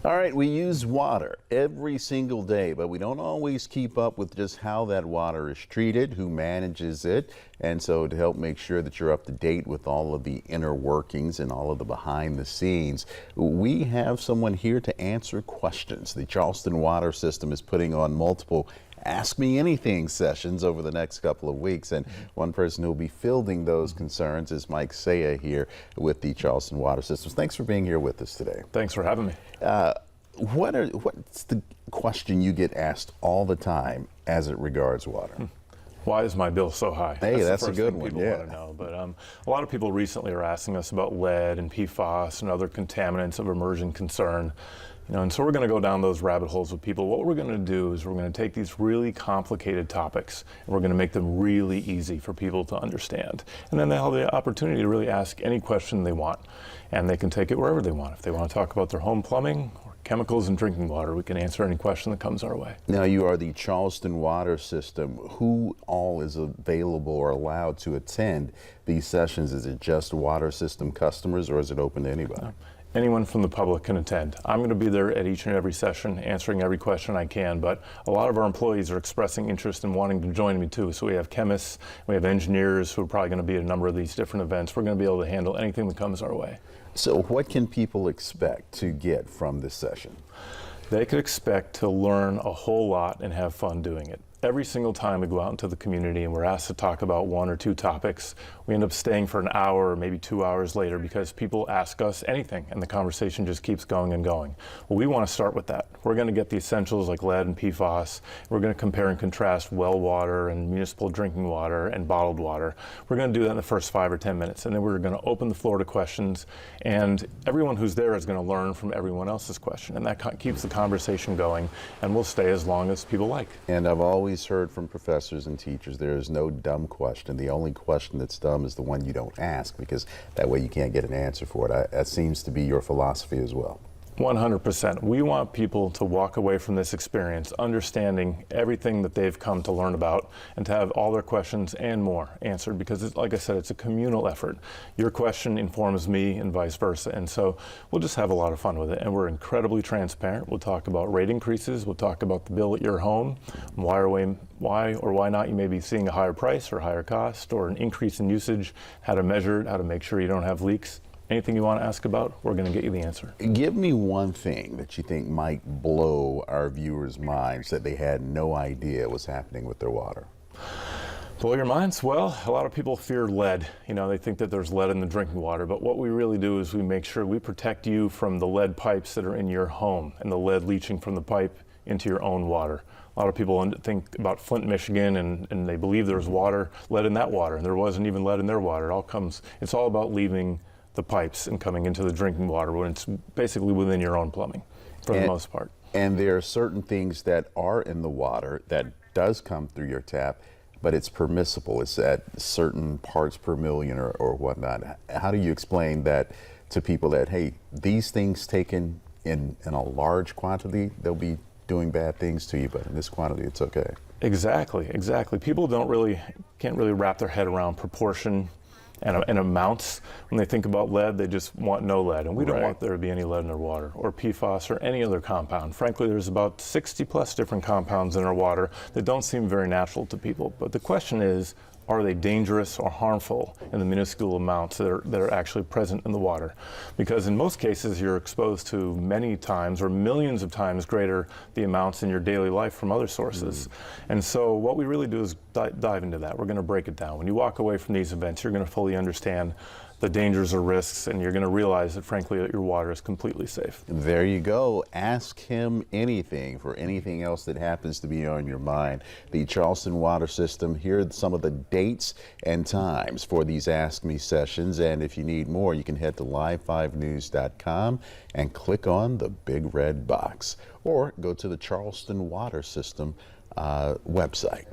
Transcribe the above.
All right, we use water every single day, but we don't always keep up with just how that water is treated, who manages it. And so to help make sure that you're up to date with all of the inner workings and all of the behind the scenes, we have someone here to answer questions. The Charleston Water System is putting on multiple Ask Me Anything sessions over the next couple of weeks, and one person who will be fielding those concerns is Mike Saya here with the Charleston Water Systems. Thanks for being here with us today. Thanks for having me. What's the question you get asked all the time as it regards water? Why is my bill so high? Hey, that's the a first good thing one. People Yeah. want to know. But a lot of people recently are asking us about lead and PFAS and other contaminants of emerging concern. And so we're going to go down those rabbit holes with people. What we're going to do is we're going to take these really complicated topics and we're going to make them really easy for people to understand. And then they'll have the opportunity to really ask any question they want. And they can take it wherever they want. If they want to talk about their home plumbing or chemicals in drinking water, we can answer any question that comes our way. Now, you are the Charleston Water System. Who all is available or allowed to attend these sessions? Is it just water system customers or is it open to anybody? Anyone from the public can attend. I'm going to be there at each and every session, answering every question I can, but a lot of our employees are expressing interest in wanting to join me too. So we have chemists, we have engineers who are probably going to be at a number of these different events. We're going to be able to handle anything that comes our way. So what can people expect to get from this session? They could expect to learn a whole lot and have fun doing it. Every single time we go out into the community and we're asked to talk about one or two topics, we end up staying for an hour or maybe 2 hours later because people ask us anything and the conversation just keeps going and going. Well, we want to start with that. We're going to get the essentials like lead and PFAS. We're going to compare and contrast well water and municipal drinking water and bottled water. We're going to do that in the first 5 or 10 minutes, and then we're going to open the floor to questions, and everyone who's there is going to learn from everyone else's question, and that keeps the conversation going, and we'll stay as long as people like. And I've always heard from professors and teachers there is no dumb question. The only question that's dumb is the one you don't ask, because that way you can't get an answer for it. That seems to be your philosophy as well. 100%. We want people to walk away from this experience understanding everything that they've come to learn about and to have all their questions and more answered, because it's, like I said, it's a communal effort. Your question informs me and vice versa, and so we'll just have a lot of fun with it, and we're incredibly transparent. We'll talk about rate increases, we'll talk about the bill at your home, why or why not you may be seeing a higher price or higher cost or an increase in usage, how to measure it, how to make sure you don't have leaks. Anything you want to ask about, we're going to get you the answer. Give me one thing that you think might blow our viewers' minds that they had no idea was happening with their water. Blow your minds? Well, a lot of people fear lead. They think that there's lead in the drinking water, but what we really do is we make sure we protect you from the lead pipes that are in your home and the lead leaching from the pipe into your own water. A lot of people think about Flint, Michigan, and they believe there's lead in that water, and there wasn't even lead in their water. It's all about leaving the pipes and coming into the drinking water when it's basically within your own plumbing for the most part. And there are certain things that are in the water that does come through your tap, but it's permissible. It's at certain parts per million or whatnot. How do you explain that to people that, hey, these things taken in a large quantity, they'll be doing bad things to you, but in this quantity, it's okay? Exactly. People can't really wrap their head around proportion and amounts. When they think about lead, they just want no lead, and we don't want there to be any lead in their water or PFAS or any other compound. Frankly, there's about 60 plus different compounds in our water that don't seem very natural to people. But the question is, are they dangerous or harmful in the minuscule amounts that are actually present in the water? Because in most cases, you're exposed to many times or millions of times greater the amounts in your daily life from other sources. And so what we really do is dive into that. We're going to break it down. When you walk away from these events, you're going to fully understand the dangers or risks, and you're going to realize that, frankly, that your water is completely safe. There you go. Ask him anything for anything else that happens to be on your mind. The Charleston Water System, here are some of the dates and times for these Ask Me sessions, and if you need more, you can head to live5news.com and click on the big red box, or go to the Charleston Water System website.